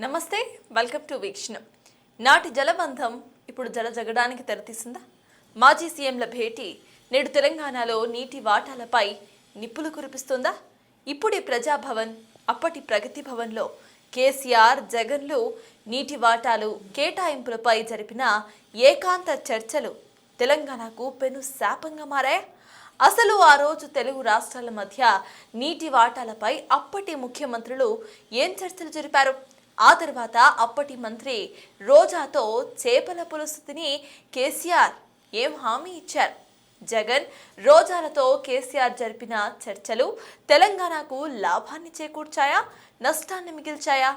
నమస్తే welcome to వీక్షణం. నాటి జలబంధం ఇప్పుడు జగడానికి తెరతీసిందా? మాజీ సీఎంల భేటీ నేడు తెలంగాణలో నీటి వాటాలపై నిప్పులు కురిపిస్తుందా? ఇప్పుడు ప్రజాభవన్, అప్పటి ప్రగతి భవన్లో కేసీఆర్, జగన్లు నీటి వాటాలు కేటాయింపులపై జరిపిన ఏకాంత చర్చలు తెలంగాణకు పెను శాపంగా మారాయా? అసలు ఆ రోజు తెలుగు రాష్ట్రాల మధ్య నీటి వాటాలపై అప్పటి ముఖ్యమంత్రులు ఏం చర్చలు జరిపారు? ఆ తర్వాత అప్పటి మంత్రి రోజాతో చేపల పులుసు తిని కేసీఆర్ ఏం హామీ ఇచ్చారు? జగన్, రోజాలతో కేసీఆర్ జరిపిన చర్చలు తెలంగాణకు లాభాన్ని చేకూర్చాయా, నష్టాన్ని మిగిల్చాయా?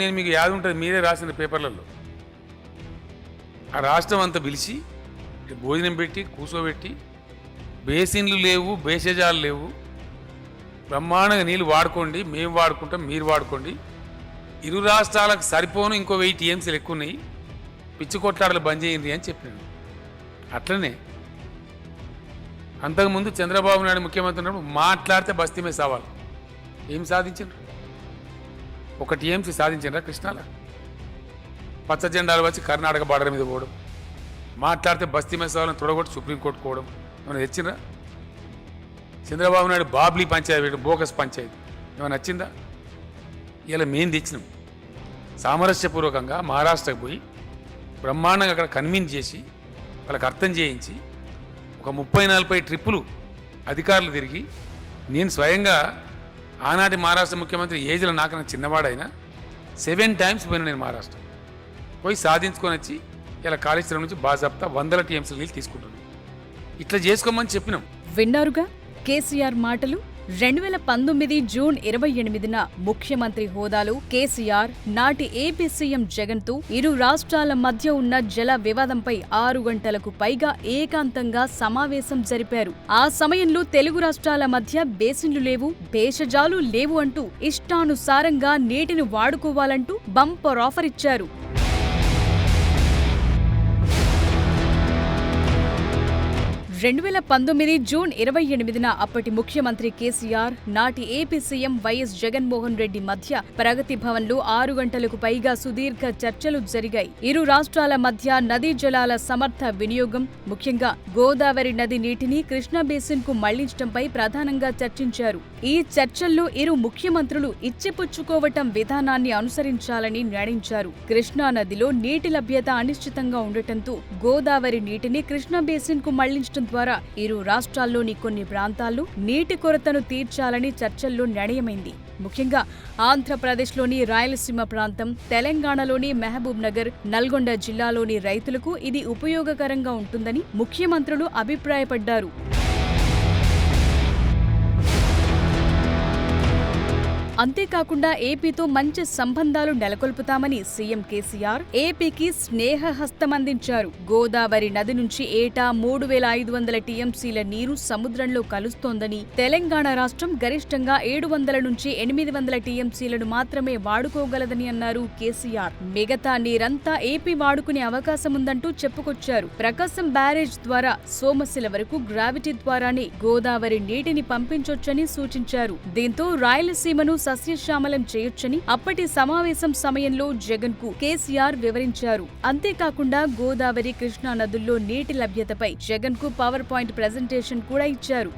నేను మీకు యాద ఉంటుంది, మీరే రాసిన పేపర్లలో ఆ రాష్ట్రం అంతా పిలిచి భోజనం పెట్టి కూర్చోబెట్టి బేసిన్లు లేవు, బేషజాలు లేవు, బ్రహ్మాండంగా నీళ్ళు వాడుకోండి, మేము వాడుకుంటాం, మీరు వాడుకోండి, ఇరు రాష్ట్రాలకు సరిపోను ఇంకో 1000 టీఎంసీలు ఎక్కువ ఉన్నాయి, పిచ్చి కొట్లాటలు బంద్ చేయండి అని చెప్పినాను. అట్లనే అంతకుముందు చంద్రబాబు నాయుడు ముఖ్యమంత్రి ఉన్నప్పుడు మాట్లాడితే బస్తీమే సవాల్. ఏం సాధించారు? 1 టీఎంసీ సాధించారా కృష్ణాల? పచ్చ జెండాలు వచ్చి కర్ణాటక బార్డర్ మీద పోవడం, మాట్లాడితే బస్తీ మెసాలను తొడగొట్టి సుప్రీంకోర్టు పోవడం ఏమైనా తెచ్చిందా? చంద్రబాబు నాయుడు బాబ్లీ పంచాయతీ, బోగస్ పంచాయతీ ఏమైనా నచ్చిందా? ఇలా మేము తెచ్చినాం. సామరస్యపూర్వకంగా మహారాష్ట్రకు పోయి బ్రహ్మాండంగా అక్కడ కన్విన్స్ చేసి వాళ్ళకి అర్థం చేయించి ఒక 30-40 ట్రిప్పులు అధికారులు తిరిగి నేను స్వయంగా ఆనాటి మహారాష్ట్ర ముఖ్యమంత్రి ఏజ్లో నాకన్నా చిన్నవాడైనా 7 టైమ్స్ పోయినా నేను మహారాష్ట్ర పోయి సాధించుకొని వచ్చి ఇలా కాళేశ్వరం నుంచి బాజాప్తా 100 టీఎంసీలు నీళ్ళు తీసుకుంటున్నాం. ఇట్లా చేసుకోమని చెప్పినాం. విన్నారుగా కేసీఆర్ మాటలు. 2019 జూన్ 28న ముఖ్యమంత్రి హోదాలో కేసీఆర్ నాటి ఏపీ సీఎం జగన్ తో ఇరు రాష్ట్రాల మధ్య ఉన్న జల వివాదంపై 6 గంటలకు పైగా ఏకాంతంగా సమావేశం జరిపారు. ఆ సమయంలో తెలుగు రాష్ట్రాల మధ్య బేసిన్లు లేవు, భేషజాలు లేవు అంటూ ఇష్టానుసారంగా నీటిని వాడుకోవాలంటూ బంపర్ ఆఫర్ ఇచ్చారు. 2019 జూన్ 28న అప్పటి ముఖ్యమంత్రి కేసీఆర్, నాటి AP CM YS Jaganmohan Reddy మధ్య ప్రగతి భవన్లో 6 గంటలకు పైగా సుదీర్ఘ చర్చలు జరిగాయి. ఇరు రాష్ట్రాల మధ్య నదీ జలాల సమర్థ వినియోగం, ముఖ్యంగా గోదావరి నది నీటిని కృష్ణా బేసిన్ కు మళ్లించడంపై ప్రధానంగా చర్చించారు. ఈ చర్చల్లో ఇరు ముఖ్యమంత్రులు ఇచ్చిపుచ్చుకోవటం విధానాన్ని అనుసరించాలని నిర్ణయించారు. కృష్ణా నదిలో నీటి లభ్యత అనిశ్చితంగా ఉండటంతో గోదావరి నీటిని కృష్ణా బేసిన్ కు మళ్లించడం ద్వారా ఇరు రాష్ట్రాల్లోని కొన్ని ప్రాంతాల్లో నీటి కొరతను తీర్చాలని చర్చల్లో నిర్ణయమైంది. ముఖ్యంగా ఆంధ్రప్రదేశ్లోని రాయలసీమ ప్రాంతం, తెలంగాణలోని మహబూబ్ నగర్, నల్గొండ జిల్లాలోని రైతులకు ఇది ఉపయోగకరంగా ఉంటుందని ముఖ్యమంత్రులు అభిప్రాయపడ్డారు. అంతేకాకుండా ఏపీతో మంచి సంబంధాలు నెలకొల్పుతామని సీఎం కేసీఆర్ ఏపీకి స్నేహహస్తమందించారు. గోదావరి నది నుంచి ఏటా 3500 టీఎంసీల నీరు సముద్రంలో కలుస్తోందని, తెలంగాణ రాష్ట్రం గరిష్టంగా 700 నుంచి 800 టీఎంసీలను మాత్రమే వాడుకోగలదని అన్నారు కేసీఆర్. మిగతా నీరంతా ఏపీ వాడుకునే అవకాశముందంటూ చెప్పుకొచ్చారు. ప్రకాశం బ్యారేజ్ ద్వారా సోమశిల వరకు గ్రావిటీ ద్వారానే గోదావరి నీటిని పంపించొచ్చని సూచించారు. దీంతో రాయలసీమను సస్యశ్యామలం చేయొచ్చని అప్పటి సమావేశం సమయంలో జగన్ కు కేసీఆర్ వివరించారు. అంతేకాకుండా గోదావరి, కృష్ణా నదుల్లో నీటి లభ్యతపై జగన్ కు పవర్ పాయింట్ ప్రెజెంటేషన్ కూడా ఇచ్చారు.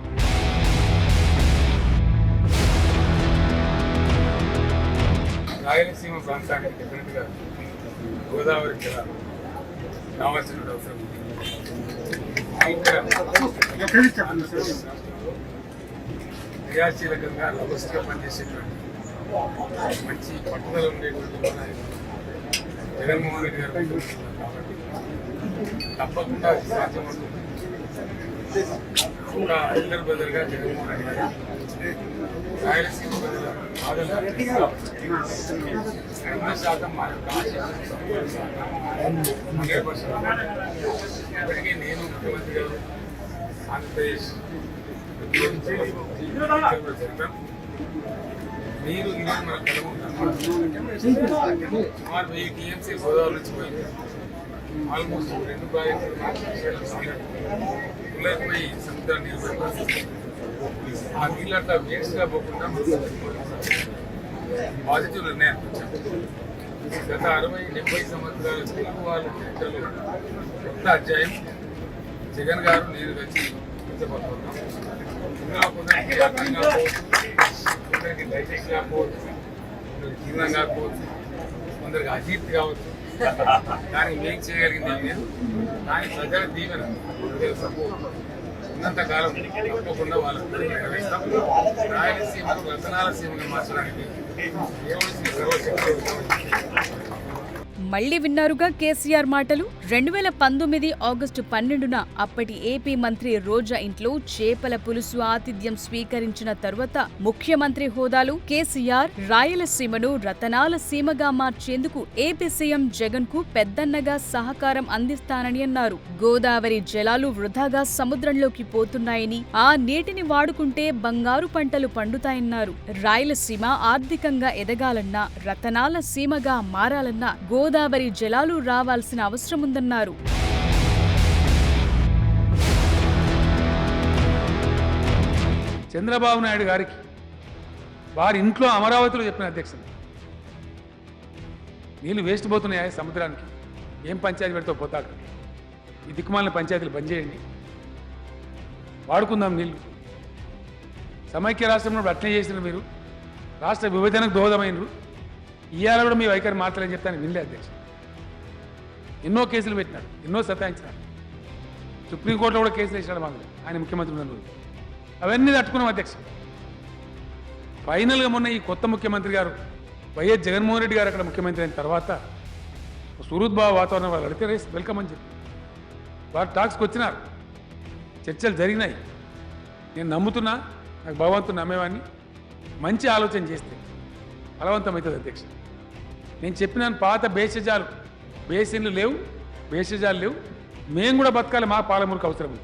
రాయలసీమ ప్రాంతానికి డెఫినెట్గా గోదావరి జలాలు రావాల్సిన అవసరం ఉంది. క్రియాశీలకంగా రోబస్ట్గా పనిచేసేటువంటి మంచి పట్టుదల ఉండేటువంటి జగన్మోహన్ రెడ్డి గారు కాబట్టి తప్పకుండా సాధ్యమవుతుంది. ఒక ఎల్లర్ బదులుగా జగన్మోహన్ రెడ్డి గారు రాయలసీమ ప్రజల బాధలు 100% మా యొక్క ఇప్పటికీ నేను ముఖ్యమంత్రి గారు ఆంధ్రప్రదేశ్ నీరు ఈరోజు మన కళ సుమారు 1000 టీఎంసీ గోదావరి నుంచి పోయింది. ఆల్మోస్ట్ 2 ప్రాజెక్టులు ఎక్కువైపోయి సముద్రాన్ని నీళ్ళు ఆ నీళ్ళు అట్లా వేస్ట్గా పోకుండా పాజిటివ్ నిర్ణయం గత 60-70 సంవత్సరాల తెలుగు వాళ్ళ చరిత్రలో కొత్త అధ్యాయం జగన్ గారు నేను వచ్చి ఇష్టపడుతున్నాం. ఇందులో కొందరికి అర్థం కాకపోవచ్చు, కొందరికి డైజెస్ట్ కాకపోవచ్చు, కొందరికి జీవనం కాకపోవచ్చు, కొందరికి అజీర్తి కావచ్చు. దానికి మేం చేయగలిగింది ఏం లేదు. దాని ప్రజల దీవెన ప్రజల సపోర్ట్ ఉన్నంతకాలం తప్పకుండా వాళ్ళకు నిర్వహిస్తాం. రాయలసీమను రతనాల సీమగా మార్చడానికి మళ్లీ విన్నారుగా కేసీఆర్ మాటలు. 2019 ఆగస్టు 12న అప్పటి ఏపీ మంత్రి రోజా ఇంట్లో చేపల పులుసు ఆతిథ్యం స్వీకరించిన తరువాత ముఖ్యమంత్రి హోదాలో కేసీఆర్ రాయలసీమను రతనాల సీమగా మార్చేందుకు ఏపీ సీఎం జగన్ కు పెద్దన్నగా సహకారం అందిస్తానని అన్నారు. గోదావరి జలాలు వృధాగా సముద్రంలోకి పోతున్నాయని, ఆ నీటిని వాడుకుంటే బంగారు పంటలు పండుతాయన్నారు. రాయలసీమ ఆర్థికంగా ఎదగాలన్నా, రతనాల సీమగా మారాలన్నా గోదావరి జలాలు రావాల్సిన అవసరముందన్నారు. చంద్రబాబు నాయుడు గారికి వారి ఇంట్లో అమరావతిలో చెప్పిన అధ్యక్షుడు, నీళ్ళు వేస్ట్ పోతున్నాయా సముద్రానికి, ఏం పంచాయతీ పెడితే పోతాక ఈ దిక్కుమాలిన పంచాయతీలు బంద్ చేయండి, వాడుకుందాం నీళ్ళు. సమైక్య రాష్ట్రంలో అట్లే చేసినారు మీరు, రాష్ట్ర విభజనకు దోహదమైనరు. ఇవాళ కూడా మీ వైఖరి మార్చాలని చెప్తాను వినలే అధ్యక్షుడు. ఎన్నో కేసులు పెట్టినాడు, ఎన్నో సతాయించినాడు, సుప్రీంకోర్టులో కూడా కేసులు వేసినాడు మాకు ఆయన ముఖ్యమంత్రి ఉన్న రోజు. అవన్నీ తట్టుకున్నాం అధ్యక్షుడు. ఫైనల్గా మొన్న ఈ కొత్త ముఖ్యమంత్రి గారు వైఎస్ జగన్మోహన్ రెడ్డి గారు అక్కడ ముఖ్యమంత్రి అయిన తర్వాత సుహృద్భావ వాతావరణం వాళ్ళు అడిగితే రేస్ వెల్కమ్ అని చెప్పి వారు టాక్స్కి వచ్చినారు, చర్చలు జరిగినాయి. నేను నమ్ముతున్నా, నాకు భగవంతుని నమ్మేవాడిని, మంచి ఆలోచన చేస్తే ఫలవంతమవుతుంది అధ్యక్ష. నేను చెప్పినాను, పాత భేషజాలు బేసిన్లు లేవు, భేషజాలు లేవు, మేము కూడా బతకాలి, మా పాలమూరుకు అవసరం.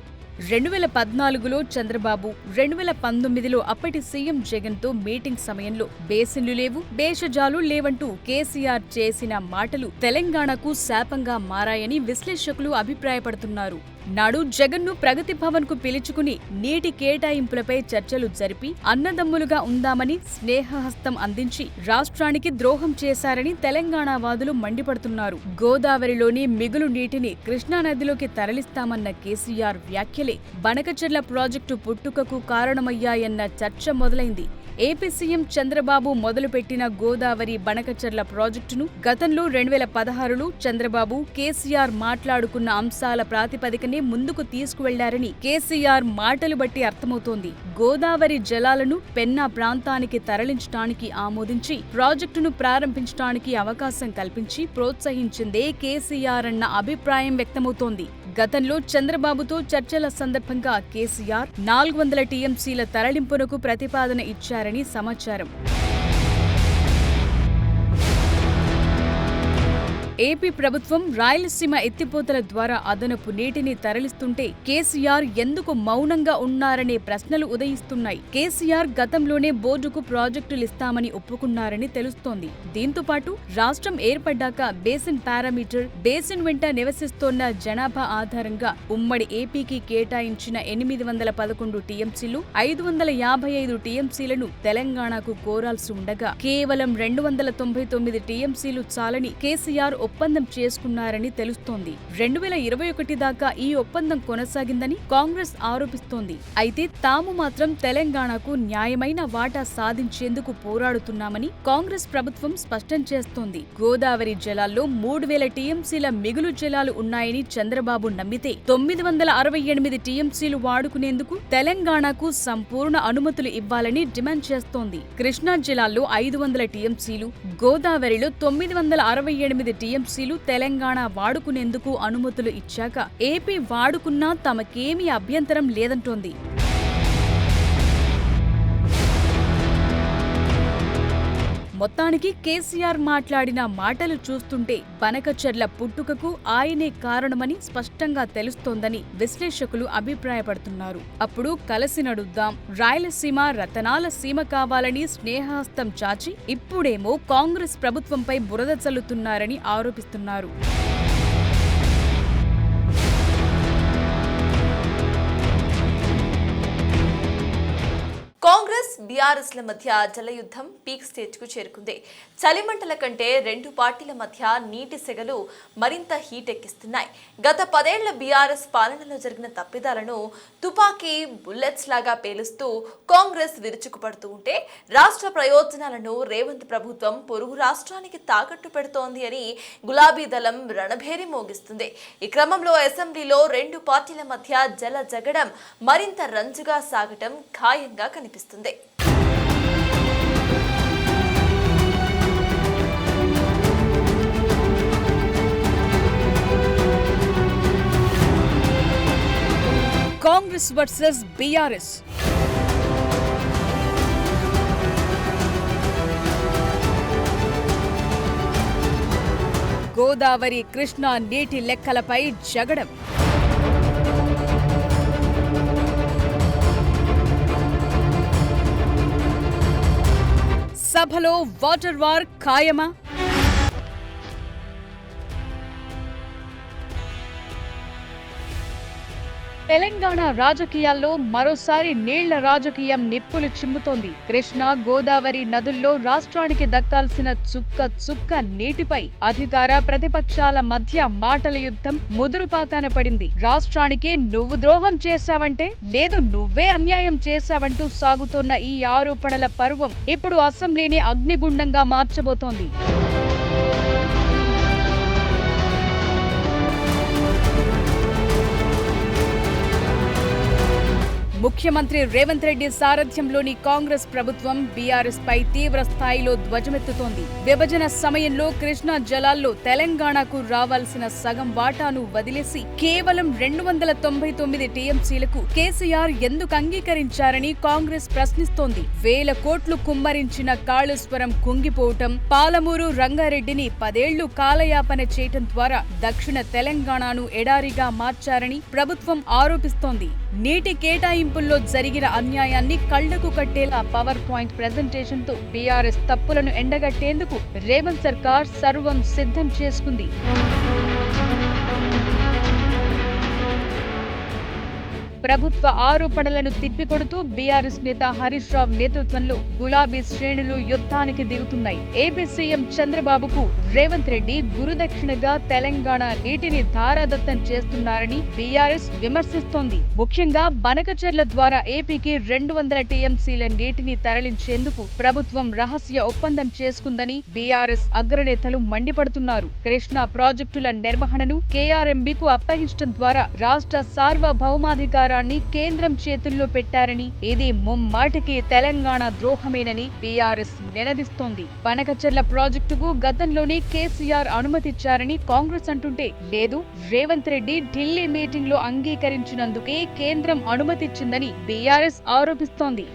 2014లో చంద్రబాబు, 2019లో అప్పటి సీఎం జగన్ తో మీటింగ్ సమయంలో బేసిన్లు లేవు, భేషజాలు లేవంటూ కేసీఆర్ చేసిన మాటలు తెలంగాణకు శాపంగా మారాయని విశ్లేషకులు అభిప్రాయపడుతున్నారు. నాడు జగన్ను ప్రగతి భవన్ కు పిలుచుకుని నీటి కేటాయింపులపై చర్చలు జరిపి అన్నదమ్ములుగా ఉందామని స్నేహహస్తం అందించి రాష్ట్రానికి ద్రోహం చేశారని తెలంగాణ వాదులు మండిపడుతున్నారు. గోదావరిలోని మిగులు నీటిని కృష్ణానదిలోకి తరలిస్తామన్న కేసీఆర్ వ్యాఖ్యలే బనకచెర్ల ప్రాజెక్టు పుట్టుకకు కారణమయ్యాయన్న చర్చ మొదలైంది. ఏపీ సీఎం చంద్రబాబు మొదలుపెట్టిన గోదావరి బనకచెర్ల ప్రాజెక్టును గతంలో 2016లో చంద్రబాబు, కేసీఆర్ మాట్లాడుకున్న అంశాల ప్రాతిపదికనే ముందుకు తీసుకువెళ్లారని కేసీఆర్ మాటలు బట్టి అర్థమవుతోంది. గోదావరి జలాలను పెన్నా ప్రాంతానికి తరలించడానికి ఆమోదించి ప్రాజెక్టును ప్రారంభించడానికి అవకాశం కల్పించి ప్రోత్సహించిందే కేసీఆర్ అన్న అభిప్రాయం వ్యక్తమవుతోంది. గతంలో చంద్రబాబుతో చర్చల సందర్భంగా కేసీఆర్ 400 టీఎంసీల తరలింపునకు ప్రతిపాదన ఇచ్చారని సమాచారం. ఏపీ ప్రభుత్వం రాయలసీమ ఎత్తిపోతల ద్వారా అదనపు నీటిని తరలిస్తుంటే కేసీఆర్ ఎందుకు మౌనంగా ఉన్నారనే ప్రశ్నలు ఉదయిస్తున్నాయి. కేసీఆర్ గతంలోనే బోర్డుకు ప్రాజెక్టులిస్తామని ఒప్పుకున్నారని తెలుస్తోంది. దీంతో పాటు రాష్ట్రం ఏర్పడ్డాక బేసిన్ పారామీటర్, బేసిన్ వెంట నివసిస్తోన్న జనాభా ఆధారంగా ఉమ్మడి ఏపీకి కేటాయించిన 811 టీఎంసీలు 555 టీఎంసీలను తెలంగాణకు కోరాల్సి ఉండగా కేవలం 299 టీఎంసీలు చాలని కేసీఆర్ ఒప్పందం చేసుకున్నారని తెలుస్తోంది. 2021 దాకా ఈ ఒప్పందం కొనసాగిందని కాంగ్రెస్ ఆరోపిస్తోంది. అయితే తాము మాత్రం తెలంగాణకు న్యాయమైన వాటా సాధించేందుకు పోరాడుతున్నామని కాంగ్రెస్ ప్రభుత్వం స్పష్టం చేస్తోంది. గోదావరి జలాల్లో 3000 టీఎంసీల మిగులు జలాలు ఉన్నాయని చంద్రబాబు నమ్మితే 968 టీఎంసీలు వాడుకునేందుకు తెలంగాణకు సంపూర్ణ అనుమతులు ఇవ్వాలని డిమాండ్ చేస్తోంది. కృష్ణా జిల్లాలో 500 టీఎంసీలు, గోదావరిలో 968 టీఎంసీలు తెలంగాణ వాడుకునేందుకు అనుమతులు ఇచ్చాక ఏపీ వాడుకున్నా తమకేమీ అభ్యంతరం లేదంటోంది. మొత్తానికి కేసీఆర్ మాట్లాడిన మాటలు చూస్తుంటే బనకచెర్ల పుట్టుకకు ఆయనే కారణమని స్పష్టంగా తెలుస్తోందని విశ్లేషకులు అభిప్రాయపడుతున్నారు. అప్పుడు కలిసి నడుద్దాం, రాయలసీమ రతనాల సీమ కావాలని స్నేహహస్తం చాచి ఇప్పుడేమో కాంగ్రెస్ ప్రభుత్వంపై బురద చల్లుతున్నారని ఆరోపిస్తున్నారు. బీఆర్ఎస్ల మధ్య జలయుద్ధం పీక్ స్టేజ్కు చేరుకుంది. చలిమంటల కంటే రెండు పార్టీల మధ్య నీటి సెగలు మరింత హీట్ ఎక్కిస్తున్నాయి. గత 10 ఏళ్ల బీఆర్ఎస్ పాలనలో జరిగిన తప్పిదాలను తుపాకీ బుల్లెట్స్ లాగా పేలుస్తూ కాంగ్రెస్ విరుచుకుపడుతూ ఉంటే రాష్ట్ర ప్రయోజనాలను రేవంత్ ప్రభుత్వం పొరుగు రాష్ట్రానికి తాకట్టు పెడుతోంది అని గులాబీ దళం రణభేరి మోగిస్తుంది. ఈ క్రమంలో అసెంబ్లీలో రెండు పార్టీల మధ్య జల జగడం మరింత రంజుగా సాగటం ఖాయంగా కనిపిస్తుంది. కాంగ్రెస్ వర్సెస్ బీఆర్ఎస్. గోదావరి కృష్ణా నీటి లెక్కలపై జగడం. సభలో వాటర్ వార్ ఖాయమా? తెలంగాణ రాజకీయాల్లో మరోసారి నీళ్ల రాజకీయం నిప్పులు చిమ్ముతోంది. కృష్ణా గోదావరి నదుల్లో రాష్ట్రానికి దక్కాల్సిన చుక్క నీటిపై అధికార ప్రతిపక్షాల మధ్య మాటల యుద్ధం ముదురుపాకాన పడింది. రాష్ట్రానికి నువ్వు ద్రోహం చేశావంటే, లేదు నువ్వే అన్యాయం చేశావంటూ సాగుతోన్న ఈ ఆరోపణల పర్వం ఇప్పుడు అసెంబ్లీని అగ్నిగుండంగా మార్చబోతోంది. ముఖ్యమంత్రి రేవంత్ రెడ్డి సారథ్యంలోని కాంగ్రెస్ ప్రభుత్వం బీఆర్ఎస్ పై తీవ్ర స్థాయిలో ధ్వజమెత్తుతోంది. విభజన సమయంలో కృష్ణా జలాల్లో తెలంగాణకు రావాల్సిన సగం వాటాను వదిలేసి కేవలం 299 టీఎంసీలకు కేసీఆర్ ఎందుకు అంగీకరించారని కాంగ్రెస్ ప్రశ్నిస్తోంది. 1000 కోట్లు కుమ్మరించిన కాళేశ్వరం కుంగిపోవటం, పాలమూరు రంగారెడ్డిని 10 ఏళ్లు కాలయాపన చేయటం ద్వారా దక్షిణ తెలంగాణను ఎడారిగా మార్చారని ప్రభుత్వం ఆరోపిస్తోంది. నీటి కేటాయింపుల్లో జరిగిన అన్యాయాన్ని కళ్లకు కట్టేలా పవర్ పాయింట్ ప్రెజెంటేషన్ తో బీఆర్ఎస్ తప్పులను ఎండగట్టేందుకు రేవంత్ సర్కార్ సర్వం సిద్ధం చేసుకుంది. ప్రభుత్వ ఆరోపణలను తిప్పికొడుతూ బీఆర్ఎస్ నేత హరీష్ రావు నేతృత్వంలో గులాబీ శ్రేణులు యుద్ధానికి దిగుతున్నాయి. ఏపీ సీఎం చంద్రబాబుకు రేవంత్ రెడ్డి గురుదక్షిణగా తెలంగాణ నీటిని ధారాదత్తం చేస్తున్నారని బీఆర్ఎస్ విమర్శిస్తోంది. ముఖ్యంగా బనకచెర్ల ద్వారా ఏపీకి 200 టీఎంసీల నీటిని తరలించేందుకు ప్రభుత్వం రహస్య ఒప్పందం చేసుకుందని బీఆర్ఎస్ అగ్రనేతలు మండిపడుతున్నారు. కృష్ణా ప్రాజెక్టుల నిర్వహణను కేఆర్ఎంబీకు అప్పగించడం ద్వారా రాష్ట్ర సార్వభౌమాధికార కేంద్రం చేతుల్లో పెట్టారని, ఇది ముమ్మాటికి తెలంగాణ ద్రోహమేనని బీఆర్ఎస్ నినదిస్తోంది. పనకచెర్ల ప్రాజెక్టుకు గతంలోనే కేసీఆర్ అనుమతిచ్చారని కాంగ్రెస్ అంటుంటే, లేదు రేవంత్ రెడ్డి ఢిల్లీ మీటింగ్ లో అంగీకరించినందుకే కేంద్రం అనుమతిచ్చిందని బీఆర్ఎస్ ఆరోపిస్తోంది.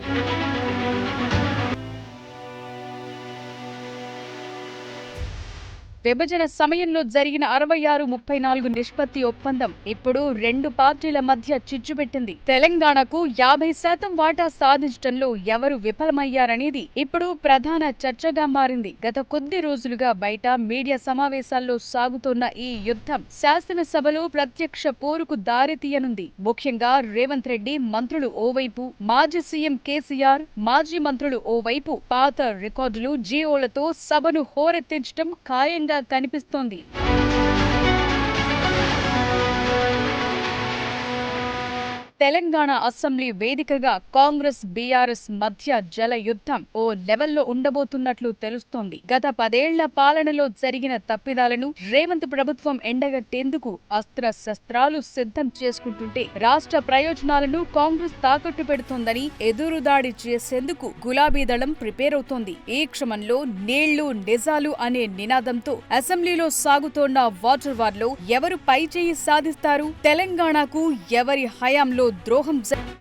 విభజన సమయంలో జరిగిన 66-34 నిష్పత్తి ఒప్పందం ఇప్పుడు రెండు పార్టీల మధ్య చిచ్చుపెట్టింది. తెలంగాణకు 50% వాటా సాధించడంలో ఎవరు విఫలమయ్యారనేది ఇప్పుడు ప్రధాన చర్చగా మారింది. గత కొద్ది రోజులుగా బయట మీడియా సమావేశాల్లో సాగుతున్న ఈ యుద్ధం శాసనసభలో ప్రత్యక్ష పోరుకు దారితీయనుంది. ముఖ్యంగా రేవంత్ రెడ్డి మంత్రులు ఓవైపు, మాజీ సీఎం కేసీఆర్, మాజీ మంత్రులు ఓవైపు పాత రికార్డులు, జీవోలతో సభను హోరెత్తించడం ఖాయంగా కనిపిస్తోంది. తెలంగాణ అసెంబ్లీ వేదికగా కాంగ్రెస్ బీఆర్ఎస్ మధ్య జల యుద్ధం ఓ లెవెల్లో ఉండబోతున్నట్లు తెలుస్తోంది. గత 10 ఏళ్ల పాలనలో జరిగిన తప్పిదాలను రేవంత్ ప్రభుత్వం ఎండగట్టేందుకు అస్త్ర శస్త్రాలు సిద్ధం చేసుకుంటుంటే, రాష్ట్ర ప్రయోజనాలను కాంగ్రెస్ తాకట్టు పెడుతోందని ఎదురుదాడి చేసేందుకు గులాబీ దళం ప్రిపేర్ అవుతోంది. ఈ క్రమంలో నీళ్లు నిజాలు అనే నినాదంతో అసెంబ్లీలో సాగుతోన్న వాటర్ వార్ లో ఎవరు పైచేయి సాధిస్తారు? తెలంగాణకు ఎవరి హయాంలో ద్రోహం